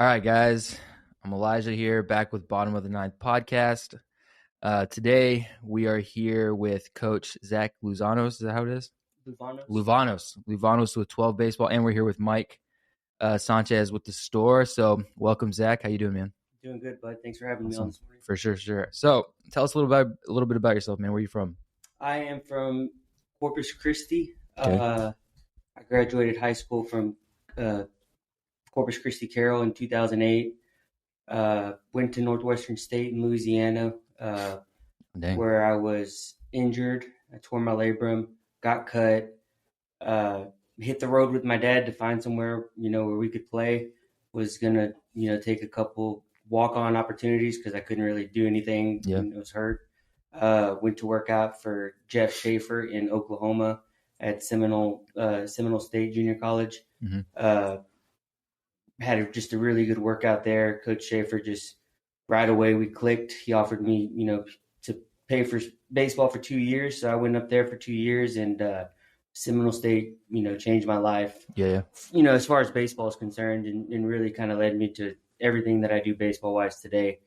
All right, guys. I'm Elijah here, back with Bottom of the Ninth podcast. Today, we are here with Coach Zach Luevanos. Is that how it is? Luevanos with 12 baseball. And we're here with Mike Sanchez with the store. So welcome, Zach. How you doing, man? Doing good, bud. Thanks for having me on this morning. For sure. So tell us a little bit about yourself, man. Where are you from? I am from Corpus Christi. Okay. I graduated high school from Corpus Christi Carroll in 2008. Went to Northwestern State in Louisiana, where I was injured. I tore my labrum, got cut, hit the road with my dad to find somewhere, where we could play. Was going to, take a couple walk-on opportunities because I couldn't really do anything when I was hurt. Went to work out for Jeff Schaefer in Oklahoma at Seminole State Junior College. Mm-hmm. Had just a really good workout there. Coach Schaefer just right away we clicked. He offered me, to pay for baseball for 2 years. So I went up there for 2 years, and Seminole State, changed my life. Yeah. As far as baseball is concerned, and really kind of led me to everything that I do baseball wise today.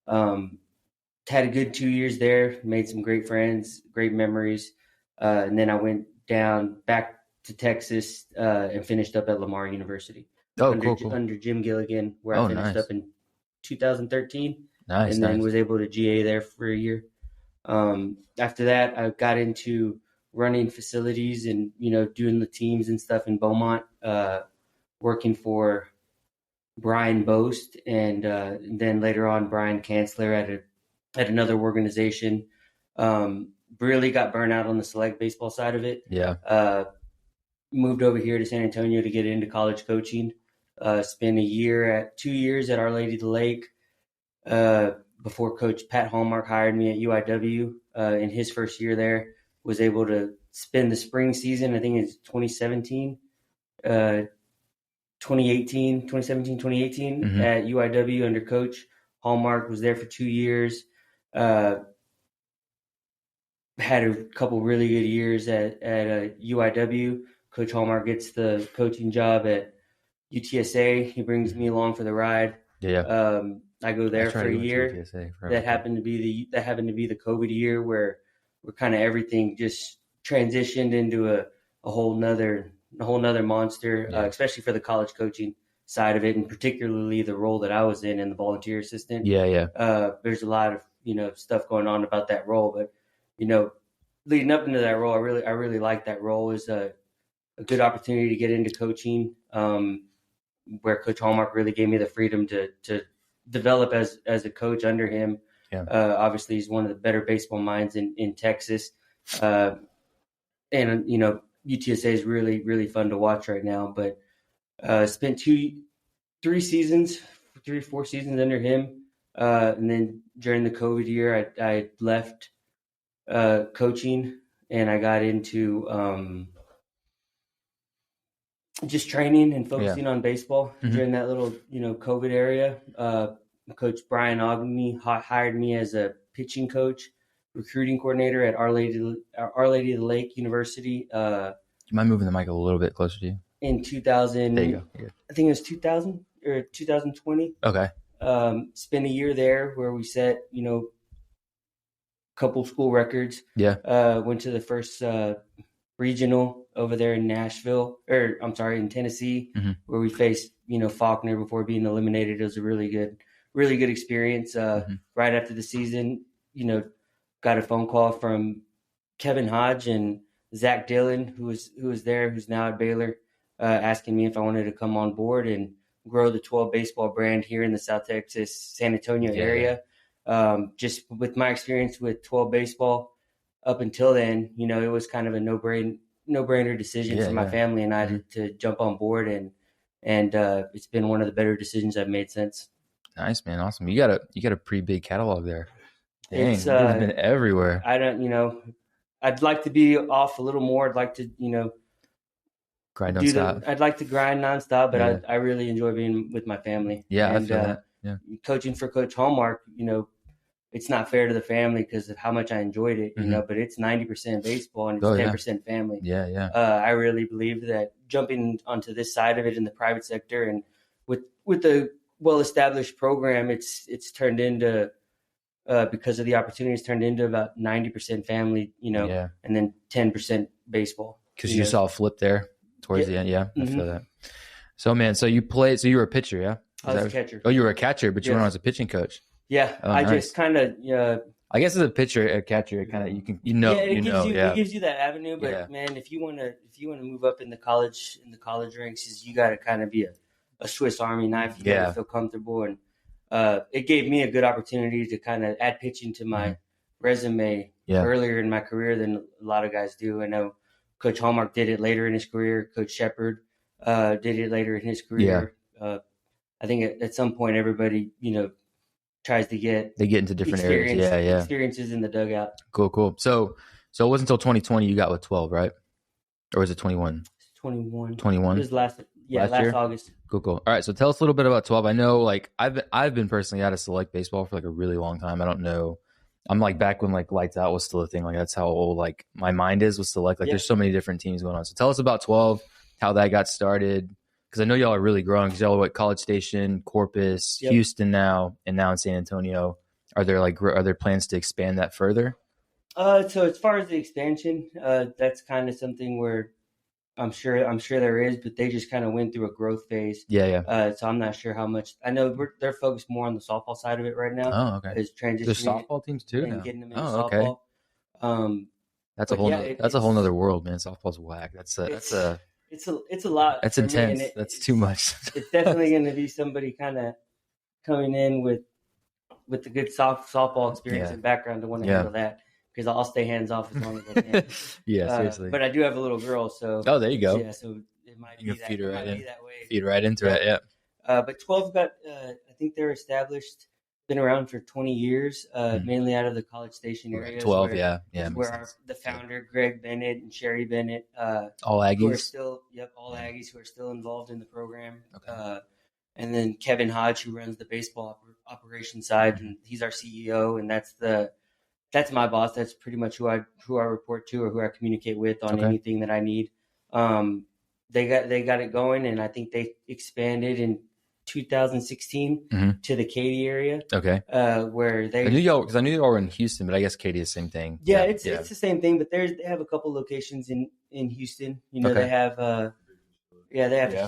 Had a good 2 years there, made some great friends, great memories. And then I went down back to Texas and finished up at Lamar University. Cool. Under Jim Gilligan, where I finished up in 2013. Nice. Then was able to GA there for a year. After that, I got into running facilities and, doing the teams and stuff in Beaumont, working for Brian Boast and then later on Brian Kanzler at another organization. Really got burnt out on the select baseball side of it. Yeah. Moved over here to San Antonio to get into college coaching. Spent 2 years at Our Lady of the Lake before Coach Pat Hallmark hired me at UIW. In his first year there, was able to spend the spring season, I think it's 2017, 2018 Mm-hmm. at UIW under Coach Hallmark. Was there for 2 years. Had a couple really good years at UIW. Coach Hallmark gets the coaching job at UTSA. He brings me along for the ride. Yeah. I go there for a year. That happened to be the COVID year where kind of everything just transitioned into a whole nother monster, especially for the college coaching side of it, and particularly the role that I was in the volunteer assistant. Yeah. There's a lot of stuff going on about that role, but leading up into that role, I really liked that role. It was a good opportunity to get into coaching, where Coach Hallmark really gave me the freedom to develop as a coach under him. Yeah. Obviously, he's one of the better baseball minds in Texas. And UTSA is really, really fun to watch right now. But spent 4 seasons under him. And then during the COVID year, I left coaching and I got into just training and focusing on baseball during that little, COVID area. Coach Brian Ogney hired me as a pitching coach, recruiting coordinator at Our Lady of the Lake University. Do you mind moving the mic a little bit closer to you? In 2000, there you go. I think it was 2000 or 2020. Okay. Spent a year there where we set, couple school records. Yeah. Went to the first regional over there in in Tennessee, where we faced, Faulkner before being eliminated. It was a really good experience. Right after the season, got a phone call from Kevin Hodge and Zach Dillon, who was there, who's now at Baylor, asking me if I wanted to come on board and grow the 12 baseball brand here in the South Texas, San Antonio area. Just with my experience with 12 baseball up until then, it was kind of a no-brainer decision for my family and I to jump on board, and it's been one of the better decisions I've made since. Nice, man. Awesome. You got a pretty big catalog there. Dang, it's been everywhere. I don't, I'd like to be off a little more. I'd like to, grind nonstop. I'd like to grind nonstop, but I really enjoy being with my family. Yeah, I feel that. Yeah. Coaching for Coach Hallmark, it's not fair to the family because of how much I enjoyed it, but it's 90% baseball and it's 10% family. Yeah. I really believe that jumping onto this side of it in the private sector and with the well-established program, it's turned into, because of the opportunities, turned into about 90% family, and then 10% baseball. Because you saw a flip there towards the end. Yeah, I feel that. So, man, so you were a pitcher, yeah? I was a catcher. Oh, you were a catcher, but you went on as a pitching coach. Yeah, I just kind of. I guess as a pitcher, a catcher, it kind of it gives you that avenue. But man, if you want to move up in the college ranks, you got to kind of be a Swiss Army knife. You got to feel comfortable, and it gave me a good opportunity to kind of add pitching to my resume earlier in my career than a lot of guys do. I know Coach Hallmark did it later in his career. Coach Shepard did it later in his career. I think at some point everybody, tries to get into different areas. Experiences in the dugout. Cool. So it wasn't until 2020 you got with 12, right? Or was it 21? 21. 21. It was last August. Cool. All right. So tell us a little bit about 12. I know, like, I've been personally out of select baseball for like a really long time. I don't know. I'm like back when like lights out was still a thing. Like that's how old like my mind is with select. Like there's so many different teams going on. So tell us about 12, how that got started. Because I know y'all are really growing. Because y'all are at College Station, Corpus, Houston now, and now in San Antonio. Are there plans to expand that further? So as far as the expansion, that's kind of something where I'm sure there is, but they just kind of went through a growth phase. Yeah. So I'm not sure how much. I know they're focused more on the softball side of it right now. Oh, okay. Is transitioning. There's softball teams too and now. Getting them into softball. Okay. That's a whole nother world, man. Softball's whack. It's a lot. That's intense. That's too much. It's definitely going to be somebody kind of coming in with the good softball experience and background to want to handle that. Because I'll stay hands off as long as I can. Seriously. But I do have a little girl, so there you go. Yeah, so it might be that, feed her right in. Be that way. Feed right into it. Yeah. But 12 got. I think they're established. Been around for 20 years, mainly out of the College Station area. 12, where the founder Greg Bennett and Sherry Bennett, all Aggies, who are still, all Aggies who are still involved in the program. Okay. And then Kevin Hodge, who runs the baseball operation side, and he's our CEO, and that's my boss. That's pretty much who I report to or who I communicate with on anything that I need. They got it going, and I think they expanded in 2016 to the Katy area. Okay. Where I knew y'all were in Houston, but I guess Katy is the same thing. Yeah, it's the same thing, but they have a couple locations in Houston. They have a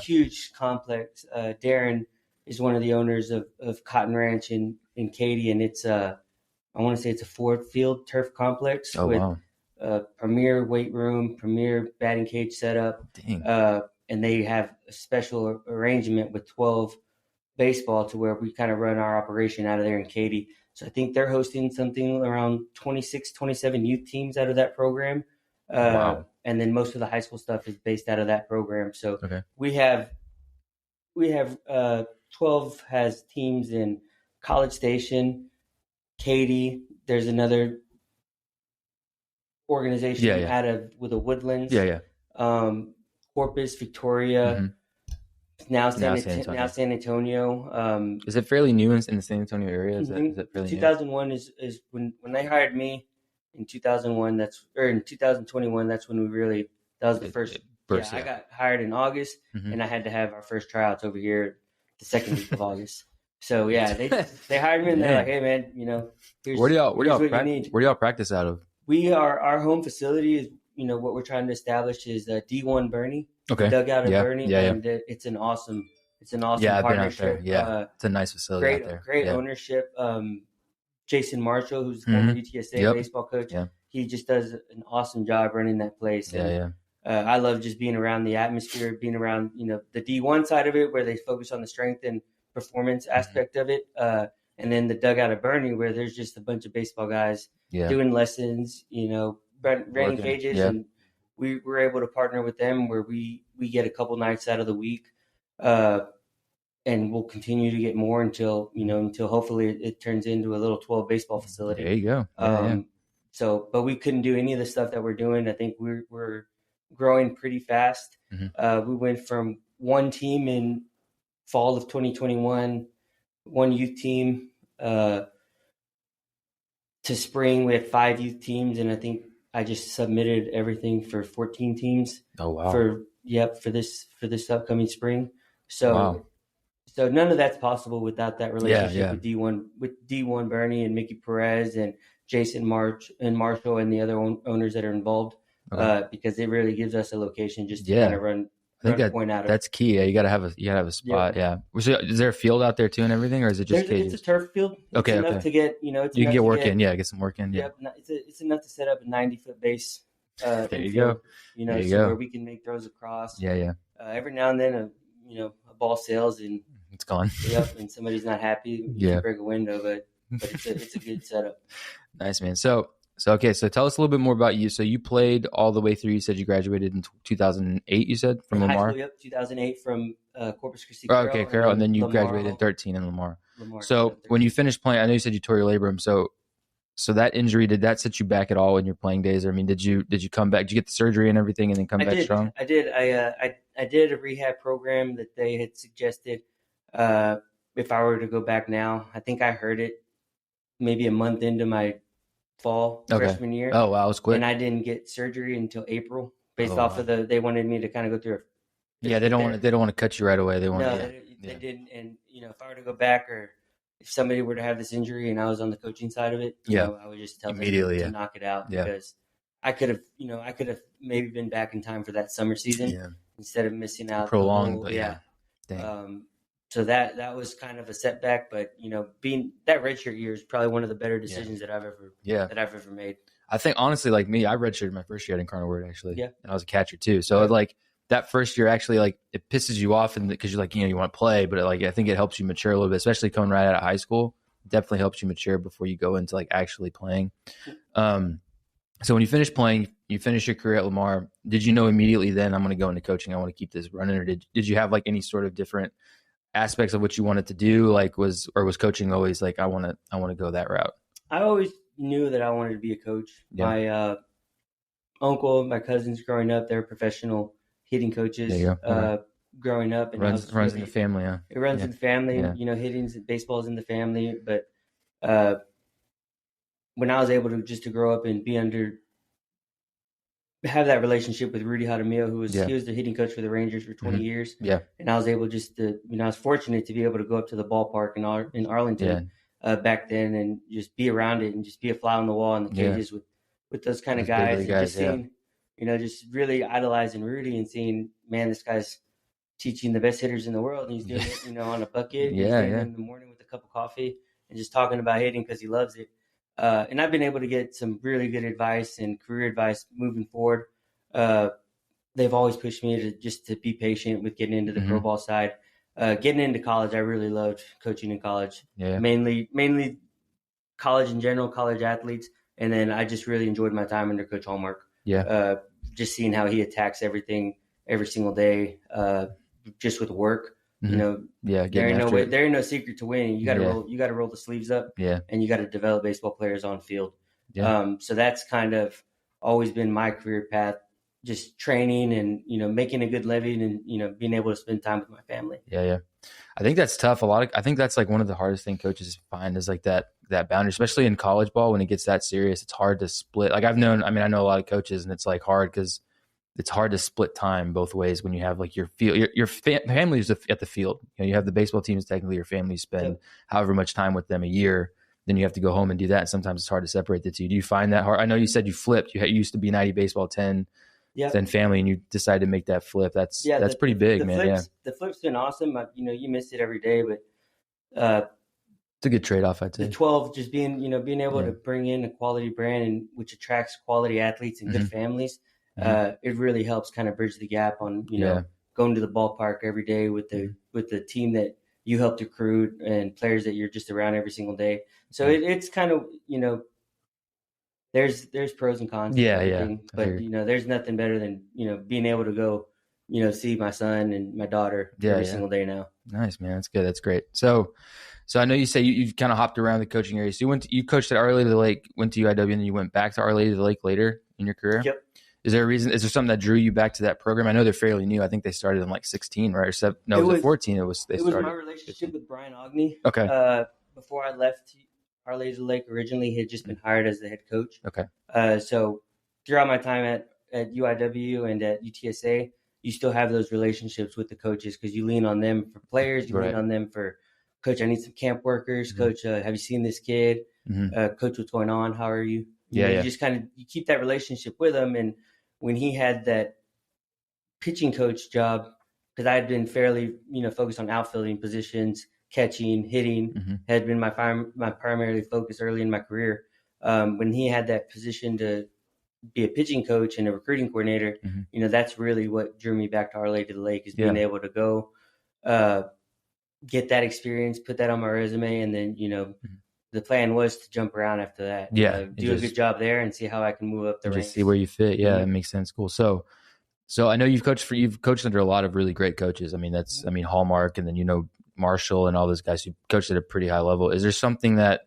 huge complex. Darren is one of the owners of Cotton Ranch in Katy, and it's I want to say it's a 4-field turf complex with premier weight room, premier batting cage setup. Dang. And they have a special arrangement with 12 baseball to where we kind of run our operation out of there in Katy. So I think they're hosting something around 26, 27 youth teams out of that program. And then most of the high school stuff is based out of that program. So we have 12 has teams in College Station, Katy. There's another organization out of with the Woodlands. Corpus, Victoria. Now San Antonio. Is it fairly new in the San Antonio area? Is it fairly 2001 new? is when they hired me in 2001. In 2021. That's when that was the first. I got hired in August, and I had to have our first tryouts over here the second week of August. So they hired me, and they're like, "Hey man, where do y'all practice out of?" Our home facility is what we're trying to establish is D1 Bernie. Dugout of Bernie, and it's an awesome partnership. I've been out there. It's a nice facility out there. Great ownership. Jason Marshall, who's the former UTSA baseball coach, he just does an awesome job running that place. I love just being around the atmosphere, being around the D1 side of it, where they focus on the strength and performance aspect of it, and then the dugout of Bernie, where there's just a bunch of baseball guys doing lessons, running cages and. We were able to partner with them where we get a couple nights out of the week, and we'll continue to get more until hopefully it turns into a little 12 baseball facility. There you go. So, but we couldn't do any of the stuff that we're doing. I think we're growing pretty fast. We went from one team in fall of 2021, one youth team, to spring. We had 5 youth teams, and I think I just submitted everything for 14 teams. Oh wow! For this upcoming spring. So So none of that's possible without that relationship with D1 Bernie and Mickey Perez and Jason Marshall and the other owners that are involved, because it really gives us a location just to kind of run a point out of. That's key. Yeah, you gotta have a spot. Yeah. Is there a field out there too and everything, or is it just cages? It's a turf field. It's enough to get, you can get work in. Yeah, get some work in. Yeah. Yep. It's enough to set up a 90-foot base. There you go. Where we can make throws across. Yeah. Every now and then, a ball sails and it's gone. Yep, and somebody's not happy. You can break a window, but it's a good setup. Nice, man. So tell us a little bit more about you. So you played all the way through. You said you graduated in 2008. You said from Lamar. High school, 2008 from Corpus Christi. Carroll, and then you graduated in 2013 in Lamar. So when you finished playing, I know you said you tore your labrum. So that injury, did that set you back at all in your playing days? Or I mean, did you come back? Did you get the surgery and everything, and then come back strong? I did. I did a rehab program that they had suggested. If I were to go back now, I think I heard it maybe a month into my fall freshman year. Oh wow, it was quick. And I didn't get surgery until April, based off of they wanted me to kind of go through. They don't want to cut you right away. They didn't. And if I were to go back, or if somebody were to have this injury and I was on the coaching side of it, I would just tell them to knock it out, because I could have maybe been back in time for that summer season instead of missing out. Prolonged, So that was kind of a setback, but being that redshirt year is probably one of the better decisions that I've ever made. I think honestly, like me, I redshirted my first year at Incarnate Word actually, and I was a catcher too. So like that first year actually, like it pisses you off, and because you're like you want to play, but like I think it helps you mature a little bit, especially coming right out of high school. It definitely helps you mature before you go into like actually playing. So when you finish playing, you finish your career at Lamar. Did you know immediately then I'm going to go into coaching? I want to keep this running, or did you have like any sort of different aspects of what you wanted to do? Like was coaching always like I want to go that route? I always knew that I wanted to be a coach. My uncle, my cousins growing up, they're professional hitting coaches. Growing up, and runs in the family. Huh? It runs in the family. Hitting baseball's in the family. But when I was able to grow up and have that relationship with Rudy Jaramillo, he was the hitting coach for the Rangers for 20 years. Yeah. And I was able I was fortunate to be able to go up to the ballpark in Arlington back then and just be around it and just be a fly on the wall in the cages with those kind of guys. And just seeing, just really idolizing Rudy and seeing, man, this guy's teaching the best hitters in the world. And he's doing it, on a bucket. He's doing it in the morning with a cup of coffee and just talking about hitting because he loves it. And I've been able to get some really good advice and career advice moving forward. They've always pushed me to be patient with getting into the pro ball side. Getting into college, I really loved coaching in college. Yeah. Mainly college in general, college athletes. And then I just really enjoyed my time under Coach Hallmark. Yeah. Just seeing how he attacks everything every single day, just with work. There ain't no secret to winning. You got to roll the sleeves up. Yeah. And you got to develop baseball players on field. Yeah. So that's kind of always been my career path, just training and, making a good living and, being able to spend time with my family. Yeah. Yeah. I think that's tough. I think that's like one of the hardest things coaches find is like that boundary, especially in college ball, when it gets that serious, it's hard to split. Like I know a lot of coaches and it's like hard because it's hard to split time both ways when you have like your family is at the field. You have the baseball teams, technically your family spend however much time with them a year. Then you have to go home and do that. And sometimes it's hard to separate the two. Do you find that hard? I know you said you flipped. You used to be 90 baseball, 10 family, and you decided to make that flip. That's pretty big, man. The flip's been awesome. You miss it every day, but it's a good trade-off, I'd say. The 12, just being able to bring in a quality brand and which attracts quality athletes and good families. It really helps kind of bridge the gap on, going to the ballpark every day with the team that you helped recruit and players that you're just around every single day. So it's kind of, there's pros and cons. But, there's nothing better than, being able to go, see my son and my daughter every single day now. Nice, man. That's good. That's great. So I know you say you've kind of hopped around the coaching area. So you coached at Our Lady of the Lake, went to UIW, and then you went back to Our Lady of the Lake later in your career? Yep. Is there a reason? Is there something that drew you back to that program? I know they're fairly new. I think they started in like 16, right? Or it was 14. It was my relationship with Brian Ogney. Okay. Before I left Our Lady of the Lake, originally he had just been hired as the head coach. Okay. So throughout my time at UIW and at UTSA, you still have those relationships with the coaches because you lean on them for players, you lean on them for, Coach, I need some camp workers. Coach, have you seen this kid? Coach, what's going on? How are you? You just kind of, you keep that relationship with him. And when he had that pitching coach job, because I had been fairly, focused on outfielding positions, catching, hitting, had been my primary focus early in my career. When he had that position to be a pitching coach and a recruiting coordinator, that's really what drew me back to Our Lady of the Lake, is being able to go get that experience, put that on my resume, and then, the plan was to jump around after that. Do a good job there and see how I can move up the ranks. Just see where you fit. Yeah, that makes sense. Cool. So I know you've coached under a lot of really great coaches. I mean, Hallmark, and then, Marshall and all those guys who coached at a pretty high level. Is there something that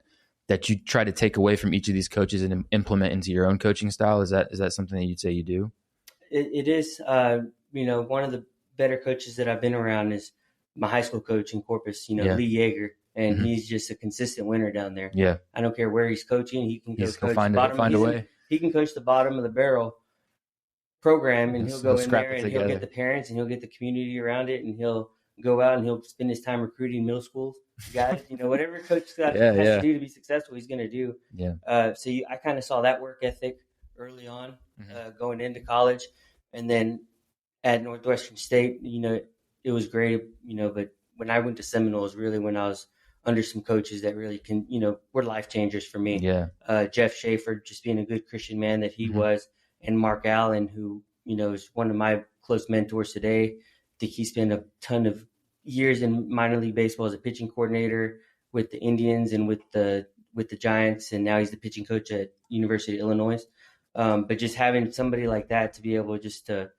you try to take away from each of these coaches and implement into your own coaching style? Is that something that you'd say you do? It is. One of the better coaches that I've been around is my high school coach in Corpus, Lee Yeager, and he's just a consistent winner down there. Yeah. I don't care where he's coaching. He can coach find a way. He can coach the bottom of the barrel program, and he'll go in there and he'll get the parents and he'll get the community around it, and he'll go out and he'll spend his time recruiting middle school guys. Whatever coach has to do to be successful, he's going to do. Yeah. I kind of saw that work ethic early on, going into college, and then at Northwestern State, it was great, but when I went to Seminole is really when I was under some coaches that really were life changers for me. Yeah. Jeff Schaefer, just being a good Christian man that he was, and Mark Allen, who, is one of my close mentors today. I think he spent a ton of years in minor league baseball as a pitching coordinator with the Indians and with the Giants, and now he's the pitching coach at University of Illinois. But just having somebody like that to be able just to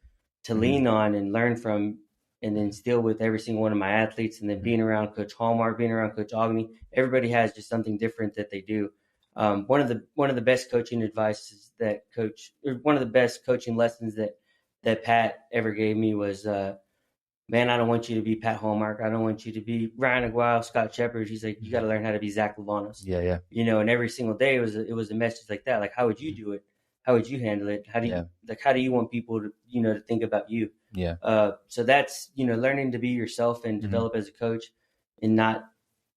lean on and learn from, and then still with every single one of my athletes, and then being around Coach Hallmark, being around Coach Ogney, everybody has just something different that they do. One of the best coaching advices one of the best coaching lessons that Pat ever gave me was, man, I don't want you to be Pat Hallmark. I don't want you to be Ryan Aguayo, Scott Shepard. He's like, you got to learn how to be Zach Luevanos. Yeah. And every single day it was a message like that. Like, how would you do it? How would you handle it? How do you want people to, to think about you? Yeah. So that's, learning to be yourself and develop as a coach, and not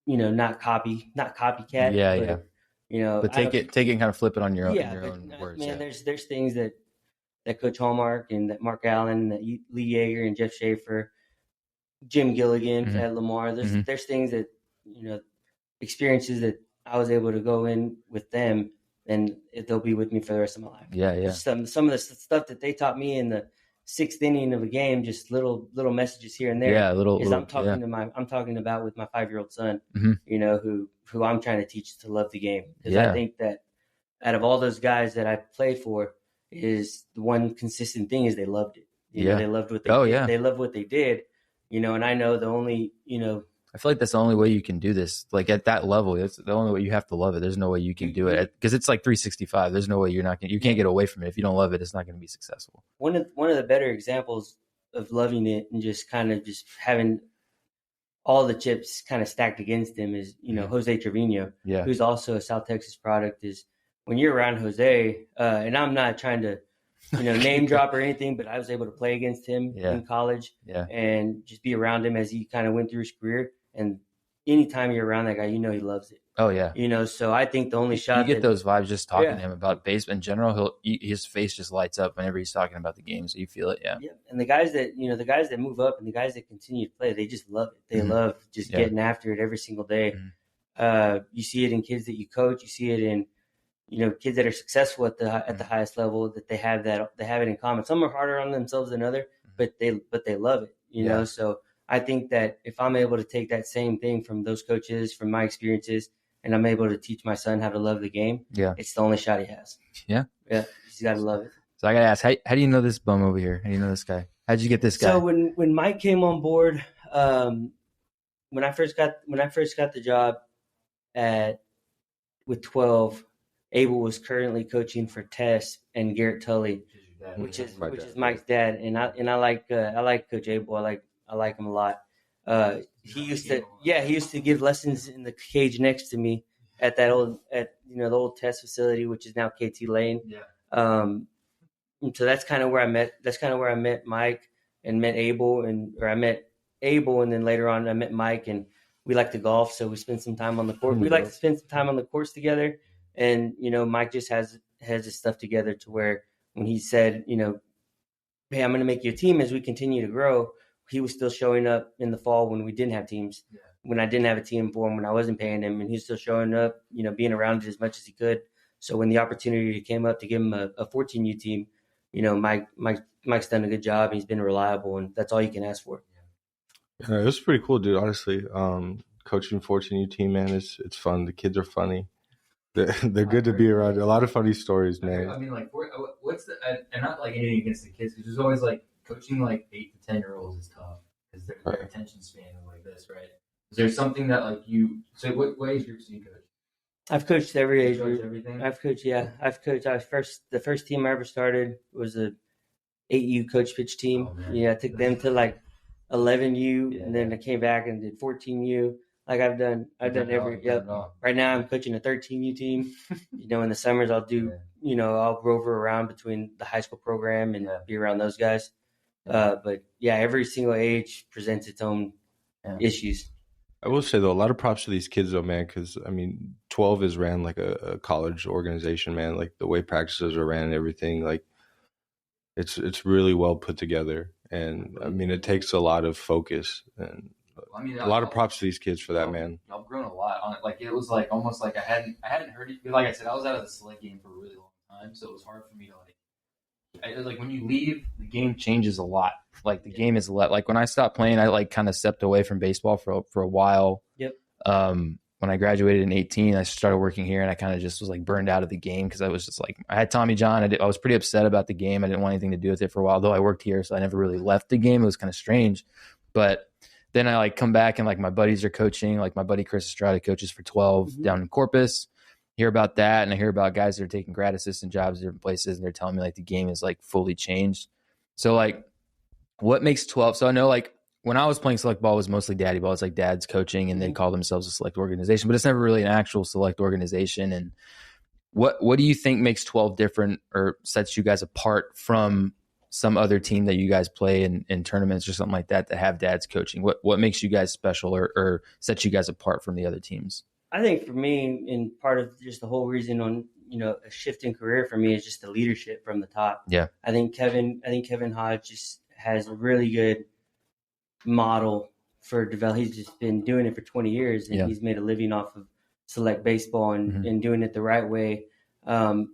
copycat. Yeah. But take it and kind of flip it on your own words. Man, there's things that Coach Hallmark and that Mark Allen, that Lee Yeager and Jeff Schaefer, Jim Gilligan at Lamar. There's things that, experiences that I was able to go in with them, and they'll be with me for the rest of my life. Yeah. Some of the stuff that they taught me in the sixth inning of a game, just little messages here and there. Yeah, I'm talking about with my 5-year-old son, who I'm trying to teach to love the game. Because I think that out of all those guys that I play for, is the one consistent thing is they loved it. They loved what they did. Yeah. They loved what they did. And I know the only, I feel like that's the only way you can do this. Like at that level, that's the only way. You have to love it. There's no way you can do it, because it's like 365. There's no way you can't get away from it. If you don't love it, it's not going to be successful. One of the better examples of loving it and just kind of just having all the chips kind of stacked against him is, Jose Trevino, who's also a South Texas product, is when you're around Jose, and I'm not trying to, name drop or anything, but I was able to play against him in college and just be around him as he kind of went through his career. And anytime you're around that guy, he loves it. Oh yeah. So I think the only shot you get those vibes just talking to him about baseball in general. His face just lights up whenever he's talking about the game. So you feel it. Yeah. And the guys that move up and the guys that continue to play, they just love it. They love just getting after it every single day. You see it in kids that you coach. You see it in, kids that are successful at the highest level, that they have it in common. Some are harder on themselves than others, but they love it, So I think that if I'm able to take that same thing from those coaches, from my experiences, and I'm able to teach my son how to love the game, it's the only shot he has. Yeah. He's got to love it. So I got to ask, how do you know this bum over here? How do you know this guy? How'd you get this guy? So when Mike came on board, when I first got the job with 12, Abel was currently coaching for Tess and Garrett Tully, which is Mike's dad, and I like Coach Abel. I like him a lot. He used to give lessons in the cage next to me at the old Tess facility, which is now KT Lane. And so that's kind of where I met Mike, met Abel, I met Abel, and then later on I met Mike, and we like to golf, so we spend some time on the court. We like to spend some time on the course together, and Mike just has his stuff together to where when he said, hey, I'm going to make you a team as we continue to grow, he was still showing up in the fall when we didn't have teams, when I didn't have a team for him, when I wasn't paying him, and he's still showing up, being around it as much as he could. So when the opportunity came up to give him a 14U team, Mike's done a good job. He's been reliable, and that's all you can ask for. Yeah, it was pretty cool, dude. Honestly, coaching 14U team, man, it's fun. The kids are funny. They're good to be around. A lot of funny stories, man. I mean, like, what's the and not like anything against the kids, because there's always like coaching like 8 to 10-year-olds is tough because their attention span is like this, right? Is there something that like you? So what age groups do you coach? I've coached every age group. Everything. I've coached. The first team I ever started was a 8U coach pitch team. I took them to like 11U, and then I came back and did 14U. Like I've done every. Right now I'm coaching a 13U team. In the summers I'll do. I'll rover around between the high school program and be around those guys. But every single age presents its own issues. I will say though, a lot of props to these kids though, man, because 12 is ran like a college organization, man. Like the way practices are ran and everything, like it's really well put together, and it takes a lot of focus and a lot of props to these kids for that, man. I've grown a lot on it. Like it was like almost like I hadn't heard it. Like I said, I was out of the select game for a really long time, so it was hard for me to like when you leave, the game changes a lot. Like the game is like when I stopped playing, I like kind of stepped away from baseball for a while. Yep. When I graduated in 18, I started working here, and I kind of just was like burned out of the game because I was just like, I had Tommy John. I was pretty upset about the game. I didn't want anything to do with it for a while, though I worked here, so I never really left the game. It was kind of strange. But then I like come back and like my buddies are coaching. Like my buddy Chris Estrada coaches for 12 down in Corpus. Hear about that, and I hear about guys that are taking grad assistant jobs in different places, and they're telling me like the game is like fully changed. So like, what makes 12? So I know like when I was playing select ball, it was mostly daddy ball. It's like dad's coaching, and they call themselves a select organization, but it's never really an actual select organization. And what do you think makes 12 different or sets you guys apart from some other team that you guys play in tournaments or something like that have dads coaching? What makes you guys special or sets you guys apart from the other teams? I think for me, and part of just the whole reason on a shift in career for me is just the leadership from the top. Yeah, I think Kevin Hodge just has a really good model for develop. He's just been doing it for 20 years, and he's made a living off of select baseball and doing it the right way. And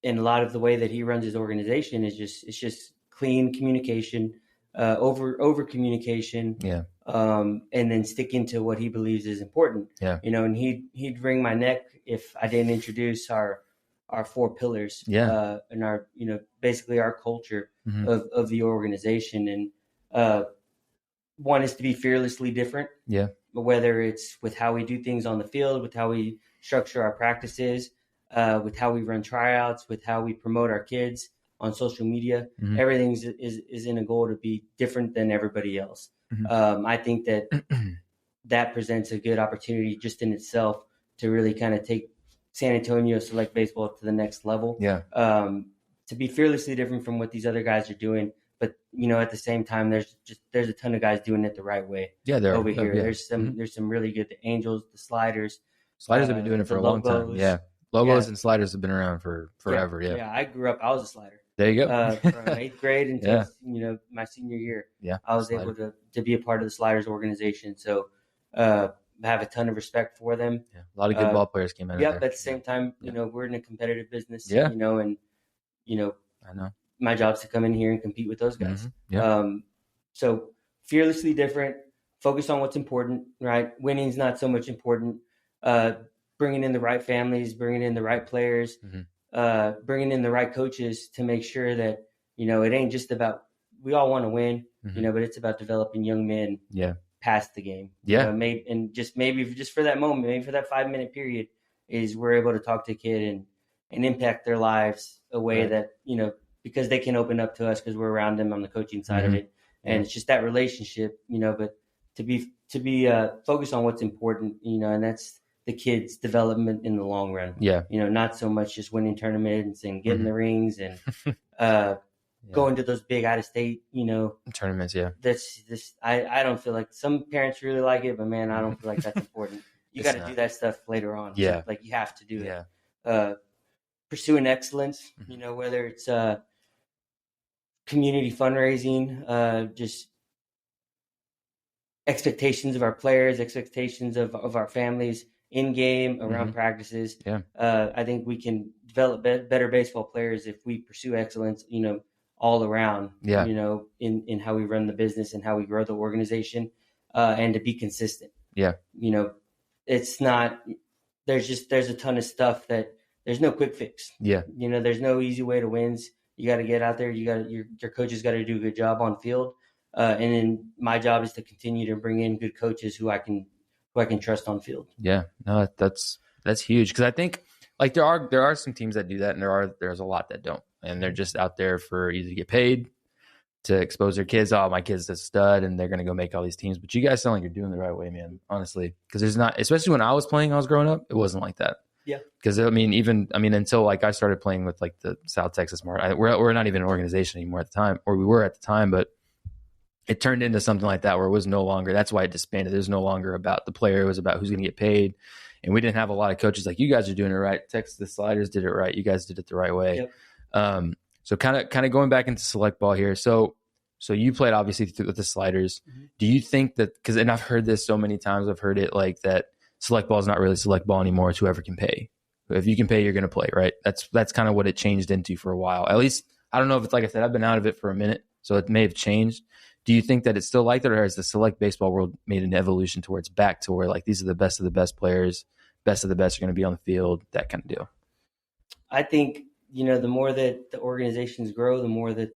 a lot of the way that he runs his organization is just clean communication, over communication. Yeah. And then sticking to what he believes is important. Yeah. And he'd wring my neck if I didn't introduce our 4 pillars. Yeah. And our, basically our culture of the organization. And one is to be fearlessly different. Yeah. Whether it's with how we do things on the field, with how we structure our practices, with how we run tryouts, with how we promote our kids on social media, everything is in a goal to be different than everybody else. I think that presents a good opportunity just in itself to really kind of take San Antonio select baseball to the next level. Yeah. To be fearlessly different from what these other guys are doing, but at the same time, there's a ton of guys doing it the right way. Yeah, they're over here. Yeah. There's some really good. The Angels, the Sliders. Sliders have been doing it for a long time. Yeah, logos and sliders have been around for forever. Yeah. Yeah, I grew up. I was a slider. There you go. From 8th grade until my senior year. Yeah, I was able to be a part of the Sliders organization. So I have a ton of respect for them. Yeah, a lot of good ball players came out of there. At the same time, we're in a competitive business. Yeah. And I know my job's to come in here and compete with those guys. Yeah. So fearlessly different. Focus on what's important. Right, winning's not so much important. Bringing in the right families, bringing in the right players. Bringing in the right coaches to make sure that, it ain't just about, we all want to win, but it's about developing young men past the game. Yeah. Maybe for that moment, maybe for that 5-minute period is we're able to talk to a kid and impact their lives a way that, because they can open up to us because we're around them on the coaching side of it. And it's just that relationship, but to be focused on what's important, and that's the kids' development in the long run. Yeah. Not so much just winning tournaments and getting the rings and going to those big out of state, tournaments. Yeah. I don't feel like some parents really like it, but man, I don't feel like that's important. You got to do that stuff later on. Yeah. So, like you have to do it. Pursuing excellence, whether it's community fundraising, just expectations of our players, expectations of our families in game, around practices. Yeah. I think we can develop better baseball players if we pursue excellence, all around, in how we run the business and how we grow the organization, and to be consistent. Yeah. It's not, there's a ton of stuff that there's no quick fix. Yeah. There's no easy way to wins. You got to get out there. Your coaches got to do a good job on field. And then my job is to continue to bring in good coaches who I can trust on field. Yeah, no, that's huge, because I think like there are some teams that do that, and there's a lot that don't, and they're just out there for either to get paid, to expose their kids. Oh, my kid's a stud, and they're gonna go make all these teams. But you guys sound like you're doing the right way, man. Honestly, because there's not, especially when I was growing up, it wasn't like that. Yeah. Because until like I started playing with like the South Texas Mart, we're not even an organization anymore at the time, or we were at the time, but it turned into something like that where it was no longer, that's why it disbanded. It was no longer about the player. It was about who's going to get paid. And we didn't have a lot of coaches like, you guys are doing it right. Texas Sliders did it right. You guys did it the right way. Yep. So kind of going back into select ball here. So you played obviously with the Sliders. Mm-hmm. Do you think that, and I've heard this so many times, I've heard it like that select ball is not really select ball anymore. It's whoever can pay. If you can pay, you're going to play, right? That's kind of what it changed into for a while. At least, I don't know if it's, like I said, I've been out of it for a minute, so it may have changed. Do you think that it's still like that, or has the select baseball world made an evolution towards back to where like these are the best of the best players, best of the best are going to be on the field, that kind of deal? I think, the more that the organizations grow, the more that